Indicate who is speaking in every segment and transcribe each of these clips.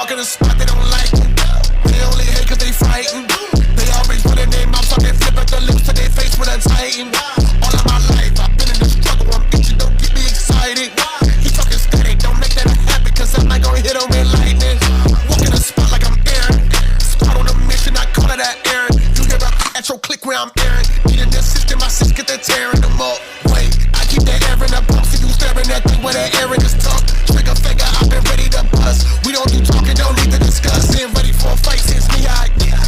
Speaker 1: walk in the spot, they don't like it. They only hate cause they frightened. They always put their name out, so they flip at the lips to their face with a titan. All of my life, I've been in the struggle, I'm itching, don't get me excited. He talking static, don't make that a habit, cause I'm not gonna hit him with lightning. Walk in the spot like I'm Aaron. Squad on a mission, I call it that Aaron. You hear about at your click where I'm Aaron. Need an assistant, my sis get the tearing them up. Wait, I keep that air in the pump, see you staring at thing where that air in is tough. Trigger finger, I've been ready to bust. We don't do talking, don't need to discuss. Ain't ready for a fight since me,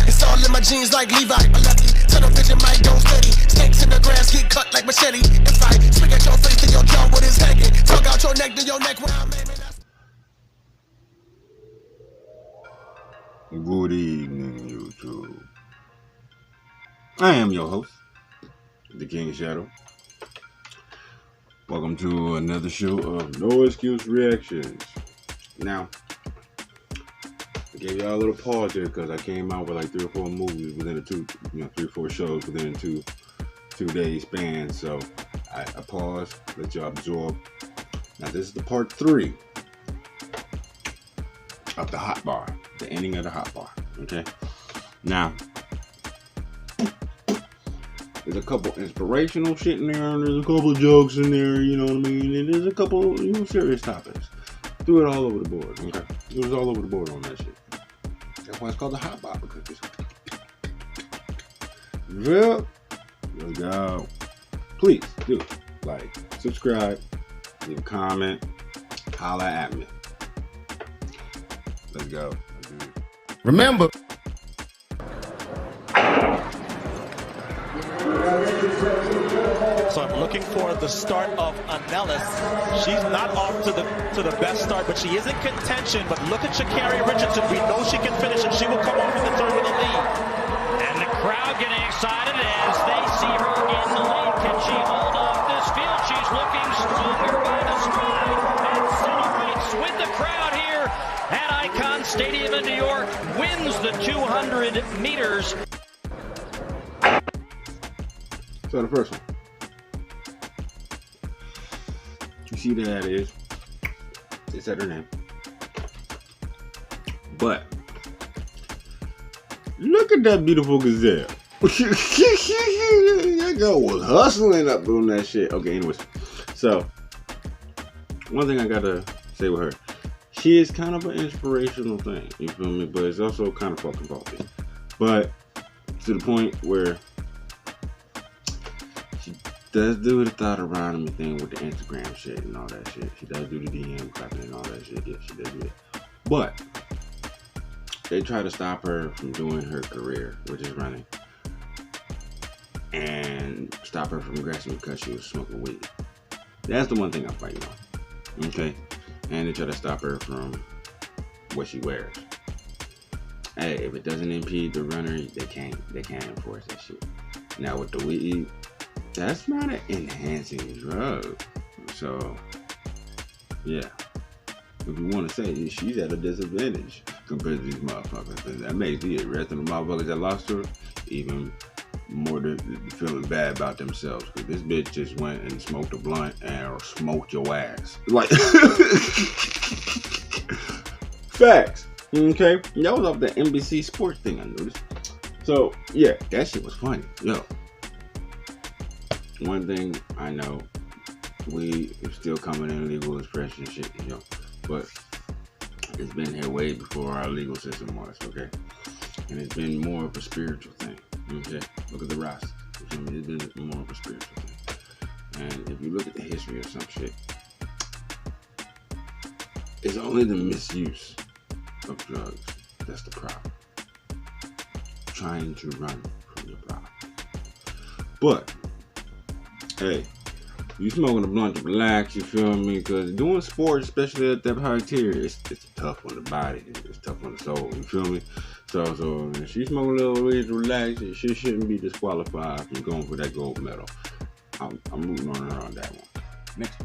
Speaker 1: it's all in my jeans like Levi. My lucky, tunnel vision mic don't steady. Snakes in the grass get cut like machete. If I swing at your face, then your jaw with his hanging. Talk out your neck, then your neck where I'm aiming.
Speaker 2: Good evening, YouTube. I am your host, the King Shadow. Welcome to another show of No Excuse Reactions. Now, I gave y'all a little pause there because I came out with like 3 or 4 movies within a 3 or 4 shows within a two day span. So I paused, let y'all absorb. Now this is the part 3 of the hot bar, the ending of the hot bar. Okay. Now there's a couple inspirational shit in there, and there's a couple jokes in there, you know what I mean? And there's a couple, serious topics. Threw it all over the board, okay? It was all over the board on that shit. That's why it's called the hot bar, because it's... Well, let's go. Please do like, subscribe, leave a comment, holla at me. Let's go.
Speaker 3: Remember.
Speaker 4: So I'm looking for the start of Anellis. She's not off to the best start, but she is in contention. But look at Sha'Carri Richardson. We know she can finish, and she will come off in the third with a lead.
Speaker 5: And the crowd getting excited as they see her in the lead. Can she hold off this field? She's looking stronger by the stride and celebrates with the crowd here at Icon Stadium in New York. Wins the 200 meters.
Speaker 2: So the first one. You see that is, they said her name. But look at that beautiful gazelle. That girl was hustling up on that shit. Okay, anyways. So one thing I gotta say with her, she is kind of an inspirational thing. You feel me? But it's also kind of fucking faulty. But to the point where does do the thought around me thing with the Instagram shit and all that shit. She does do the DM clapping and all that shit. Yeah, she does do it. But they try to stop her from doing her career, which is running, and stop her from progressing because she was smoking weed. That's the one thing I'm fighting on. Okay? And they try to stop her from what she wears. Hey, if it doesn't impede the runner, they can't enforce that shit. Now with the weed, that's not an enhancing drug. So, yeah. If you want to say she's at a disadvantage compared to these motherfuckers, and that makes the rest of the motherfuckers that lost her even more feeling bad about themselves. Because this bitch just went and smoked a blunt and smoked your ass. Like, facts. Okay? That was off the NBC Sports thing I noticed. So, yeah, that shit was funny. Yo. One thing I know, we are still coming in legal expression shit, but it's been here way before our legal system was, okay? And it's been more of a spiritual thing, okay? Look at the Rasta, it's been more of a spiritual thing. And if you look at the history of some shit, it's only the misuse of drugs that's the problem. Trying to run from your problem. But hey, you smoking a blunt to relax, you feel me? Because doing sports, especially at that high tier, it's tough on the body, it's tough on the soul, you feel me? So if she's smoking a little weed to relax, she shouldn't be disqualified from going for that gold medal. I'm rooting on her on that one. Next.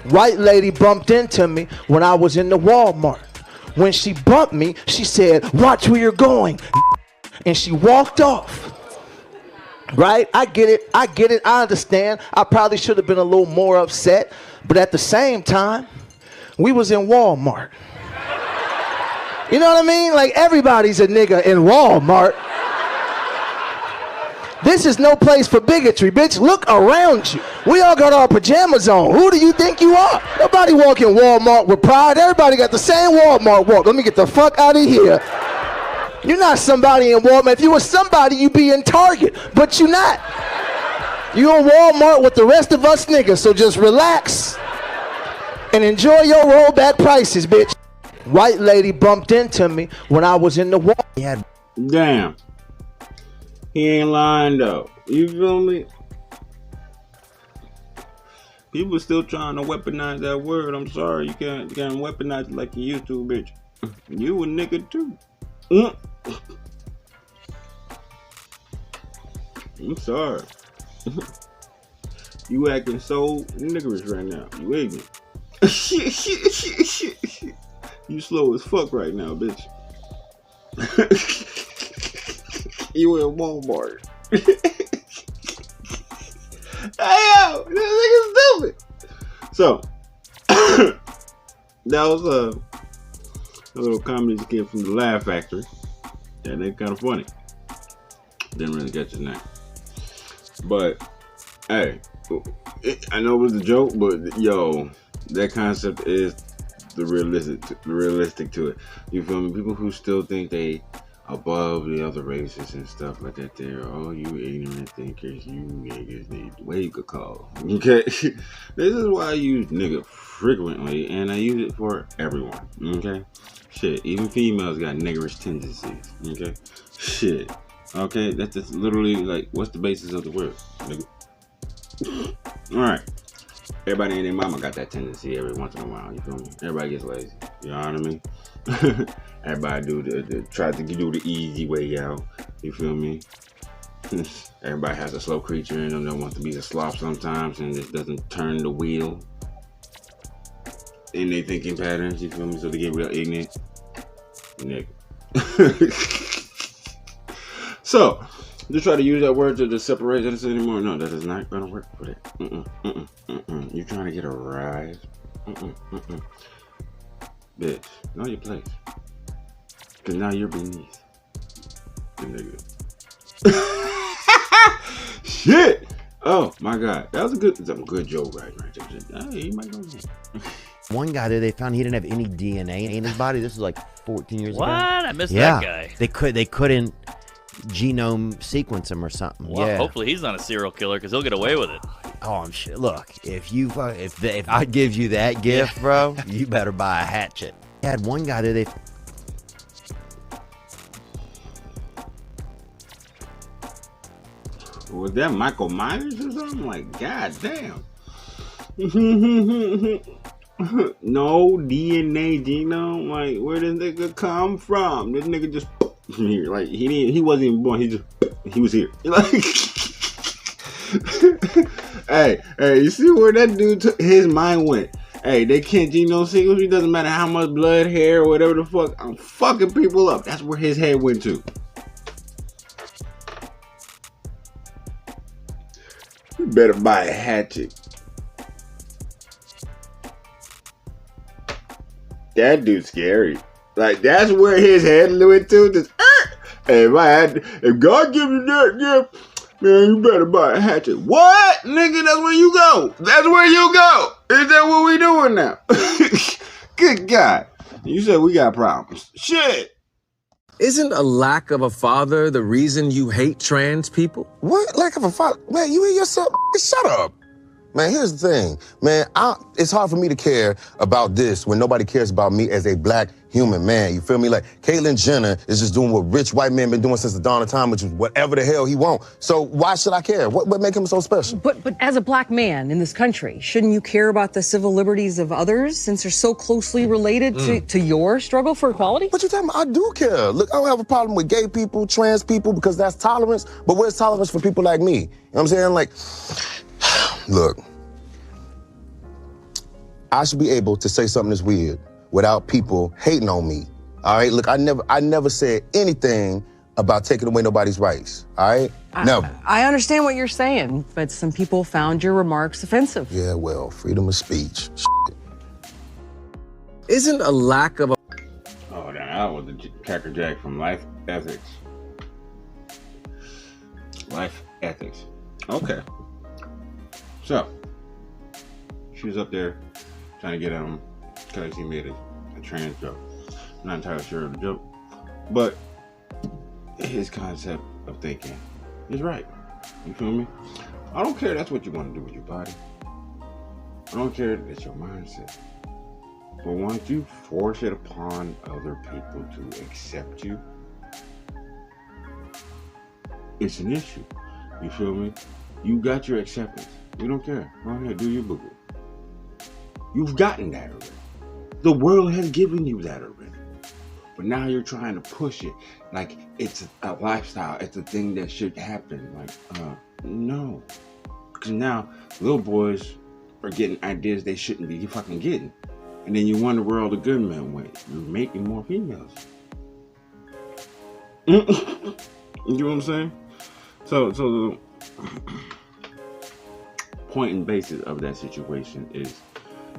Speaker 6: White lady bumped into me when I was in the Walmart. When she bumped me, she said, "Watch where you're going," and she walked off. Right? I get it. I understand. I probably should have been a little more upset. But at the same time, we was in Walmart. You know what I mean? Like, everybody's a nigga in Walmart. This is no place for bigotry, bitch. Look around you. We all got our pajamas on. Who do you think you are? Nobody walk in Walmart with pride. Everybody got the same Walmart walk. Let me get the fuck out of here. You're not somebody in Walmart. If you were somebody, you'd be in Target, but you're not. You in Walmart with the rest of us niggas, so just relax and enjoy your rollback prices, bitch. White lady bumped into me when I was in the Walmart.
Speaker 2: Damn. He ain't lying though. You feel me? People still trying to weaponize that word. I'm sorry. You can't weaponize it like you used to, bitch. You a nigga too. I'm sorry. You acting so niggerish right now. You ignorant. You slow as fuck right now, bitch. You in Walmart. Hey yo, this nigga's stupid. So that was a little comedy skit from the Laugh Factory. That ain't kind of funny. Didn't really get his name. But hey, I know it was a joke, but yo, that concept is the realistic to it. You feel me? People who still think they above the other races and stuff like that, there, oh, you ignorant thinkers, you niggas need wake a call. Okay, this is why I use nigga frequently, and I use it for everyone. Okay, shit, even females got niggerish tendencies. Okay, shit. Okay, that's just literally like, what's the basis of the word, nigga? All right. Everybody and their mama got that tendency every once in a while, you feel me? Everybody gets lazy, you know what I mean? Everybody try to do the easy way out, you feel me? Everybody has a slow creature in them that wants to be a sloth sometimes and just doesn't turn the wheel in their thinking patterns, you feel me? So they get real ignorant. Nigga. So, just try to use that word to just separate us anymore. No, that is not gonna work for that. You trying to get a rise? Bitch, know your place. Cause now you're beneath the nigga. Shit! Oh my god, that was a good joke right there. He might go.
Speaker 7: One guy there, they found he didn't have any DNA in his body. This was like 14 years ago.
Speaker 5: What? I missed that guy.
Speaker 7: They couldn't genome sequence him or something.
Speaker 5: Well,
Speaker 7: yeah.
Speaker 5: hopefully he's not a serial killer because he'll get away with it.
Speaker 7: Oh, I'm sure. Look, if I give you that gift, bro, you better buy a hatchet. They had one guy there.
Speaker 2: Was that Michael Myers or something? Like, god damn. No DNA genome. Like, where did this nigga come from? This nigga just here. Like, he wasn't even born. He was here. Like, hey, you see where that dude his mind went? Hey, they can't genome sequence. It doesn't matter how much blood, hair, or whatever the fuck. I'm fucking people up. That's where his head went to. You better buy a hatchet. That dude's scary. Like, that's where his head went to. Just, hey, if God give you that gift, man, you better buy a hatchet. What? Nigga, that's where you go. That's where you go. Is that what we doing now? Good God. You said we got problems. Shit.
Speaker 8: Isn't a lack of a father the reason you hate trans people?
Speaker 9: What? Lack of a father? Man, you hear yourself? Shut up. Man, here's the thing. Man, it's hard for me to care about this when nobody cares about me as a black human man. You feel me? Like, Caitlyn Jenner is just doing what rich white men been doing since the dawn of time, which is whatever the hell he want. So why should I care? What make him so special?
Speaker 10: But as a black man in this country, shouldn't you care about the civil liberties of others since they're so closely related to your struggle for equality?
Speaker 9: What you talking about? I do care. Look, I don't have a problem with gay people, trans people, because that's tolerance. But where's tolerance for people like me? You know what I'm saying? Like, look, I should be able to say something that's weird without people hating on me. All right? Look, I never said anything about taking away nobody's rights. All right? Never.
Speaker 10: I understand what you're saying, but some people found your remarks offensive.
Speaker 9: Yeah, well, freedom of speech.
Speaker 8: Isn't a lack of a...
Speaker 2: Oh, that That was the Cracker Jack from Life Ethics. Life Ethics. Okay. So, she was up there trying to get him because he made a trans joke. I'm not entirely sure of the joke, but his concept of thinking is right. You feel me? I don't care that's what you want to do with your body. I don't care that's your mindset. But once you force it upon other people to accept you, it's an issue. You feel me? You got your acceptance. You don't care. Go ahead, do your boo-boo. You've gotten that already. The world has given you that already. But now you're trying to push it like it's a lifestyle. It's a thing that should happen. Like, no. Because now little boys are getting ideas they shouldn't be fucking getting. And then you wonder where all the good men went. You're making more females. You know what I'm saying? So the point and basis of that situation is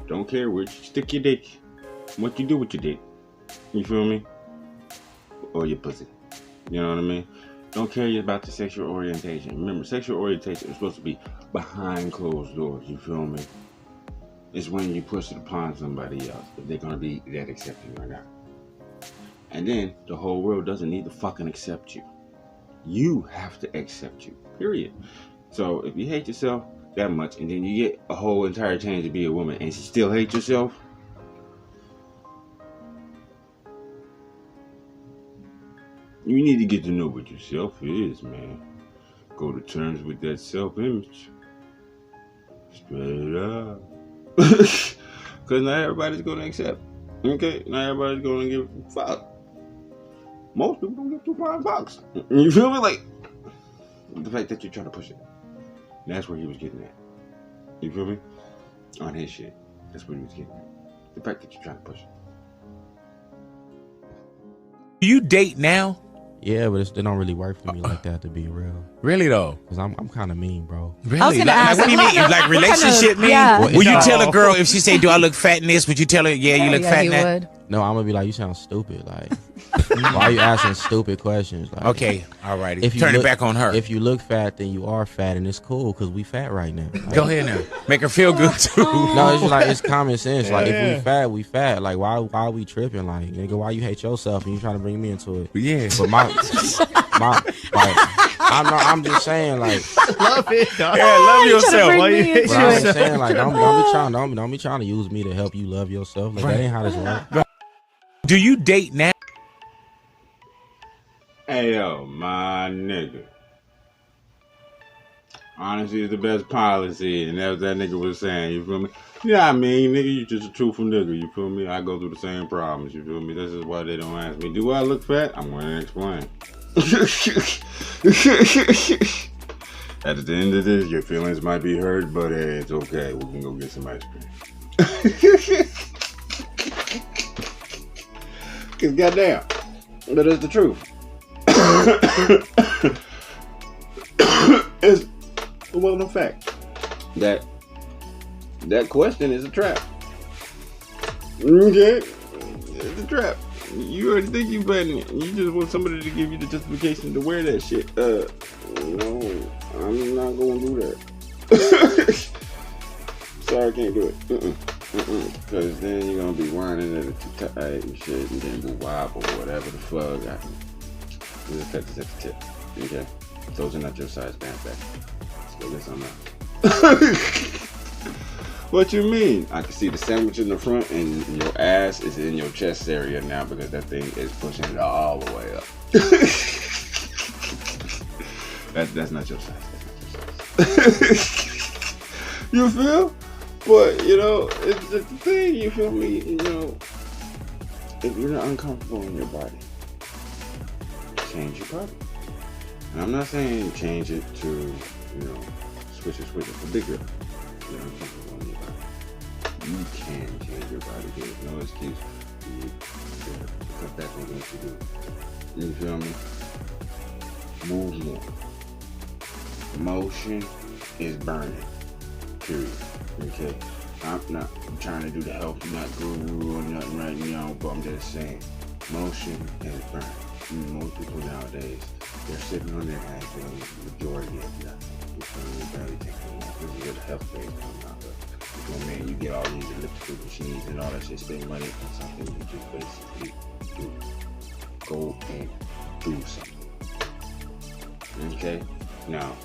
Speaker 2: don't care where you stick your dick, what you do with your dick. You feel me? Or your pussy. You know what I mean? Don't care about the sexual orientation. Remember, sexual orientation is supposed to be behind closed doors. You feel me? It's when you push it upon somebody else if they're gonna be that accepting or not. And then the whole world doesn't need to fucking accept you. You have to accept you. Period. So if you hate yourself that much and then you get a whole entire change to be a woman and you still hate yourself, you need to get to know what yourself is, man. Go to terms with that self-image. Straight up. Because not everybody's going to accept. Okay? Not everybody's going to give a fuck. Most people don't give 2 flying fucks. You feel me? Like, the fact that you're trying to push it. That's where he was getting at. You feel me? On his shit. That's what he was getting at. The fact that you're trying to push it.
Speaker 11: Do you date now?
Speaker 12: Yeah, but it don't really work for me like that, to be real.
Speaker 11: Really though?
Speaker 12: Because I'm kind of mean, bro.
Speaker 11: Really? Like, what do you mean? Like relationship mean?
Speaker 12: Yeah.
Speaker 11: Would you tell a girl if she say, "Do I look fat in this?" Would you tell her, "Yeah, you look fat in that"?
Speaker 13: Would.
Speaker 12: No, I'm gonna be like, you sound stupid. Like, why are you asking stupid questions? Like,
Speaker 11: Okay, all righty.
Speaker 12: if you
Speaker 11: Turn it
Speaker 12: look-
Speaker 11: back on her.
Speaker 12: If you look fat, then you are fat, and it's cool because we fat right now. Like,
Speaker 11: Go ahead now. Make her feel good too.
Speaker 12: No, it's just like it's common sense. Like
Speaker 11: Yeah.
Speaker 12: if we fat, we fat. Like why are we tripping? Like nigga, why you hate yourself and you trying to bring me into it?
Speaker 11: Yeah.
Speaker 12: But I'm just saying like
Speaker 14: Love it, dog.
Speaker 11: Yeah, love yourself.
Speaker 12: But I'm saying like don't be trying to use me to help you love yourself. Like that ain't how this works.
Speaker 11: Do you date now?
Speaker 2: Hey yo, my nigga. Honesty is the best policy, and that's what that nigga was saying, you feel me? Yeah, I mean, nigga, you just a truthful nigga, you feel me? I go through the same problems, you feel me? This is why they don't ask me, do I look fat? I'm gonna explain. At the end of this, your feelings might be hurt, but hey, it's okay. We can go get some ice cream. Cause goddamn, that is the truth. It's a well-known fact that question is a trap. Okay, it's a trap. You already think you fat in it. You just want somebody to give you the justification to wear that shit. No, I'm not gonna do that. Sorry, I can't do it. Because then you're gonna be whining at it too tight and shit, and then be wobble or whatever the fuck. Just cut this at the tip. Okay? Those are not your size pants back. Let's go get some else. What you mean? I can see the sandwich in the front and your ass is in your chest area now because that thing is pushing it all the way up. That's not your size. That's not your size. You feel? But, you know, it's just the thing, you feel me? You know, if you're not uncomfortable in your body, change your body. And I'm not saying change it to, you know, switch it for bigger. You're uncomfortable in your body. You can change your body. There's no excuse for you to cut back on what you do. You feel me? Move more. Motion is burning. Period. Okay? I'm trying to do the healthy nut guru or nothing right now, but I'm just saying, Motion and burn. Most people nowadays, they're sitting on their ass for the majority of nothing. You feel me? Barely taking off. This is where the health phase comes out. But you feel me? Man, you get all these elliptical machines and all that shit, spend money on something you just basically do. Go and do something. Okay? Now,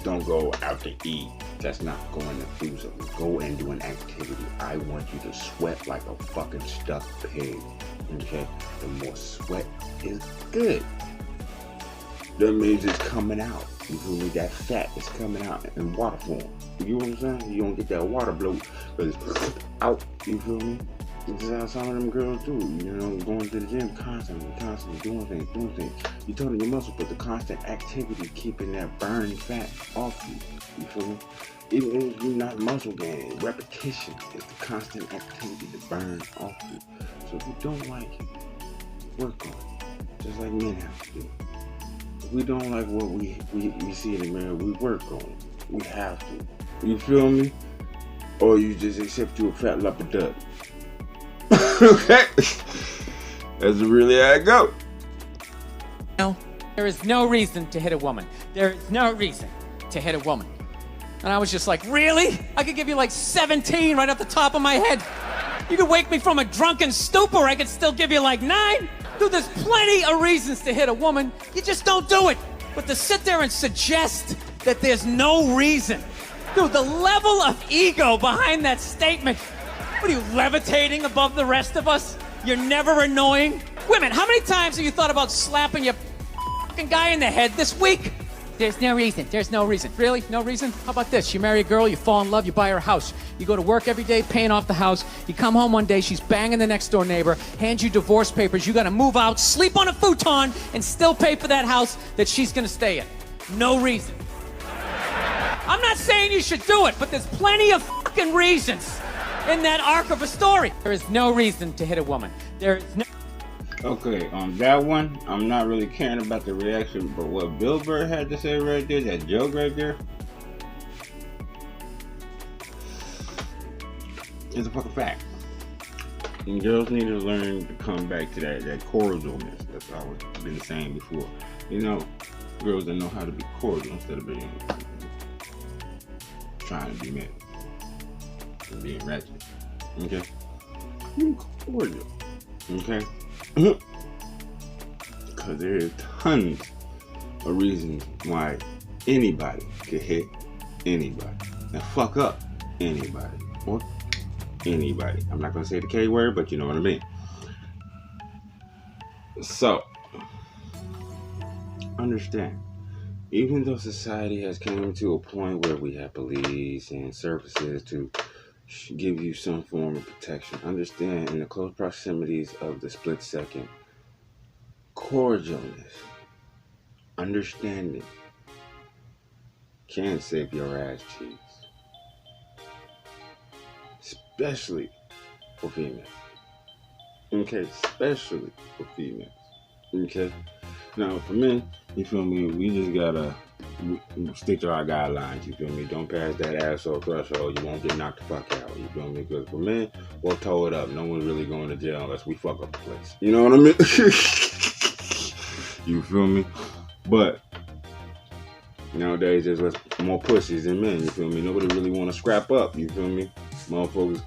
Speaker 2: don't go out to eat. That's not going to do something. Go and do an activity. I want you to sweat like a fucking stuffed pig. Okay? The more sweat is good. That means it's coming out. You feel me? That fat is coming out in water form. You know what I'm saying? You don't get that water bloat because it's out. You feel me? This is how some of them girls do. You know, going to the gym constantly doing things. You're toning your muscle, but the constant activity keeping that burning fat off you. You feel me? Even if you're not muscle gaining, repetition is the constant activity to burn off you. So if you don't like it, work on it. Just like men have to do. If we don't like what we see in the mirror, we work on it. We have to. You feel me? Or you just accept you a fat lump of duck. Okay? That's really how it go.
Speaker 13: No, there is no reason to hit a woman. There is no reason to hit a woman. And I was just like, really? I could give you like 17 right off the top of my head. You could wake me from a drunken stupor, I could still give you like 9. Dude, there's plenty of reasons to hit a woman. You just don't do it. But to sit there and suggest that there's no reason. Dude, the level of ego behind that statement. What are you, levitating above the rest of us? You're never annoying? Women, how many times have you thought about slapping your fucking guy in the head this week? There's no reason. There's no reason. Really? No reason? How about this? You marry a girl, you fall in love, you buy her a house. You go to work every day, paying off the house. You come home one day, she's banging the next door neighbor, hands you divorce papers. You got to move out, sleep on a futon, and still pay for that house that she's going to stay in. No reason. I'm not saying you should do it, but there's plenty of fucking reasons in that arc of a story. There is no reason to hit a woman. There is no...
Speaker 2: Okay, on that one, I'm not really caring about the reaction, but what Bill Burr had to say right there, that joke right there, is a fucking fact. And girls need to learn to come back to that cordialness. That's what I've been saying before. You know, girls that know how to be cordial instead of being trying to be mad and being ratchet. Okay? Be cordial. Okay? Because there is tons of reasons why anybody could hit anybody and fuck up anybody or anybody. I'm not going to say the K word, but you know what I mean. So, understand, even though society has come to a point where we have police and services to give you some form of protection, understand in the close proximities of the split second, cordialness, understanding can save your ass cheeks. Especially for females. Okay, especially for females. Okay? Now, for men, you feel me, we just gotta stick to our guidelines, you feel me? Don't pass that asshole threshold, you won't get knocked the fuck out, you feel me? Because for men, we'll toe it up. No one's really going to jail unless we fuck up the place. You know what I mean? You feel me? But nowadays, there's more pussies than men, you feel me? Nobody really want to scrap up, you feel me? Motherfuckers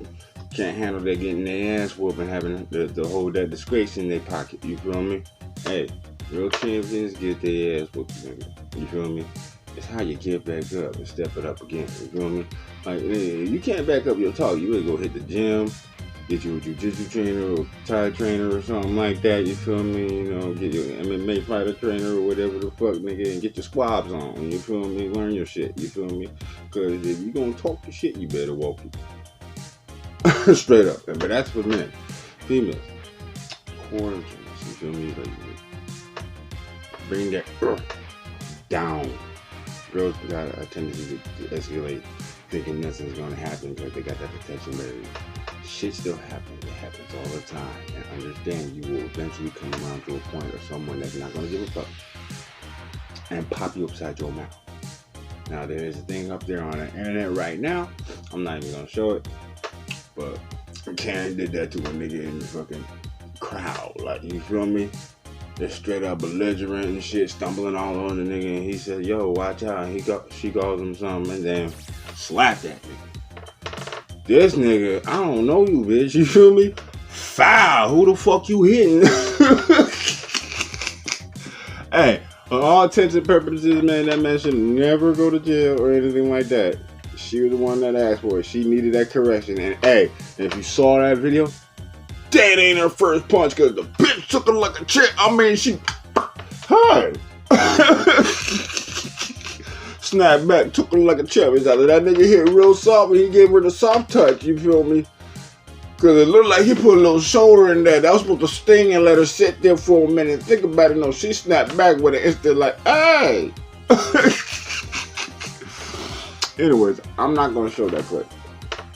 Speaker 2: can't handle that getting their ass whooped and having to hold that disgrace in their pocket, you feel me? Hey, real champions get their ass whooped, nigga. You feel me? It's how you get back up and step it up again, you feel me? Like, you can't back up your talk. You better go hit the gym, get you a jiu-jitsu trainer or Thai trainer or something like that, you feel me? You know, get your MMA fighter trainer or whatever the fuck, nigga, and get your squabs on, you feel me? Learn your shit, you feel me? Because if you gonna talk your shit, you better walk it. Straight up. But that's for men. Females, cordialness, you feel me? Like, bring that down. Girls got a tendency to escalate, thinking nothing's gonna happen because they got that protection barrier. Shit still happens. It happens all the time. And understand, you will eventually come around to a point of someone that's not gonna give a fuck and pop you upside your mouth. Now, there is a thing up there on the internet right now. I'm not even gonna show it, but Karen did that to a nigga in the fucking crowd. like, you feel me? They're straight up belligerent and shit, stumbling all on the nigga, and he said, yo, watch out, and she calls him something, and then slap that nigga. This nigga, I don't know you, bitch, you feel me? Foul, who the fuck you hitting? Hey, on all intents and purposes, man, that man should never go to jail or anything like that. She was the one that asked for it. She needed that correction. And hey, if you saw that video, that ain't her first punch because the bitch took her like a chick. I mean, she... Hi. Snapped back, took her like a champ. It's either that nigga hit real soft and he gave her the soft touch, you feel me? Because it looked like he put a little shoulder in there. That was supposed to sting and let her sit there for a minute. Think about it. No, she snapped back with it. Instant like, hey! Anyways, I'm not going to show that clip.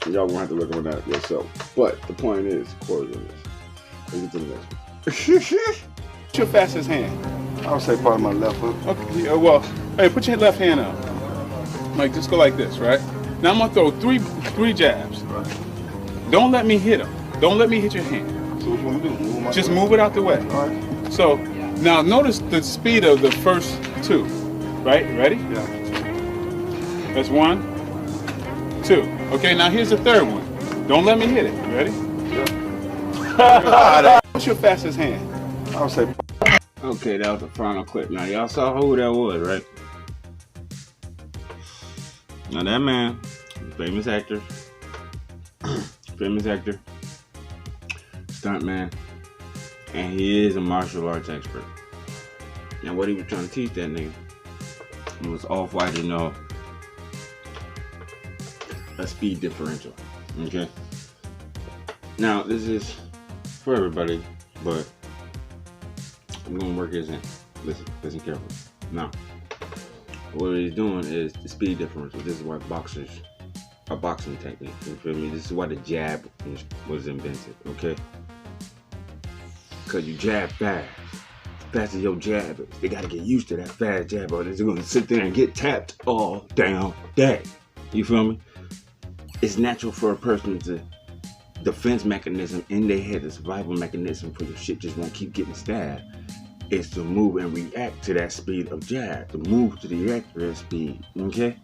Speaker 2: Y'all going to have to look on that yourself. But the point is, close on this. Let's get to the next one.
Speaker 14: What's your fastest hand?
Speaker 15: I would say part of my left hook.
Speaker 14: Okay, yeah, well, hey, put your left hand up. Like, just go like this, right? Now I'm gonna throw three jabs.
Speaker 15: Right.
Speaker 14: Don't let me hit them. Don't let me hit your hand.
Speaker 15: So what you want to do?
Speaker 14: Just move it out the way.
Speaker 15: All right.
Speaker 14: So, now notice the speed of the first two, right? Ready?
Speaker 15: Yeah.
Speaker 14: That's 1, 2. Okay, now here's the third one. Don't let me hit it. Ready?
Speaker 15: Yeah.
Speaker 14: What's your fastest hand?
Speaker 15: I would say.
Speaker 2: Okay, that was the final clip. Now, y'all saw who that was, right? Now, that man, famous actor, stuntman, and he is a martial arts expert. Now, what he was trying to teach that nigga was off-white to know a speed differential, okay? Now, this is for everybody, but I'm gonna work this in. Listen carefully. Now, what he's doing is the speed differential. This is why boxers, a boxing technique. You feel me? This is why the jab was invented. Okay? Cause you jab fast. As fast as your jab is. They gotta get used to that fast jab, or they're gonna sit there and get tapped all damn day. You feel me? It's natural for a person to defense mechanism in their head, the survival mechanism for your shit just won't keep getting stabbed, is to move and react to that speed of jab, to move to the accurate speed, okay?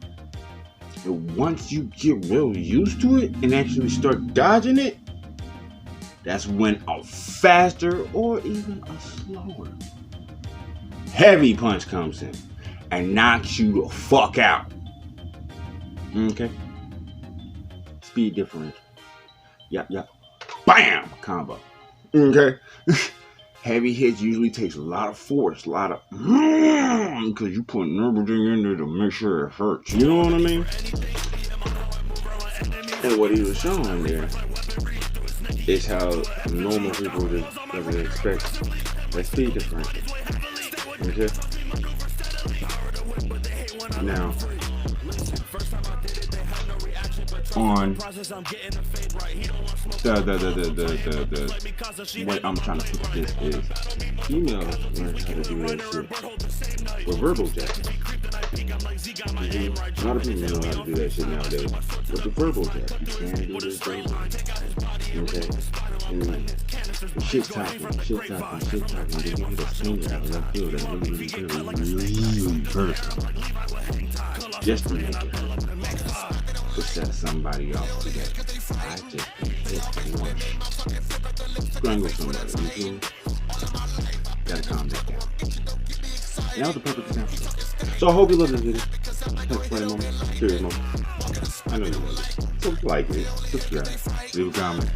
Speaker 2: And once you get real used to it and actually start dodging it, that's when a faster or even a slower heavy punch comes in and knocks you the fuck out, okay? Speed differential. Yep. Bam! Combo. Okay? Heavy hits usually takes a lot of force, a lot of because you putting everything in there to make sure it hurts. You know what I mean? And what he was showing there is how normal people would expect that speed differential. Okay? Now, on the way I'm trying to put this is females learn how to do that shit with verbal jabs. A lot of people know how to do that shit nowadays with the verbal jab. You can do this verbal. Okay? And shit talking. They give you the finger out of left field. That's really perfect. Just to make it to set somebody off today. I just think it's one. Strangle somebody, you feel me? Gotta calm that down. And that was the perfect example. So I hope you love this video. Funny moment, serious moment. I know you love it. So like it, subscribe, leave a comment.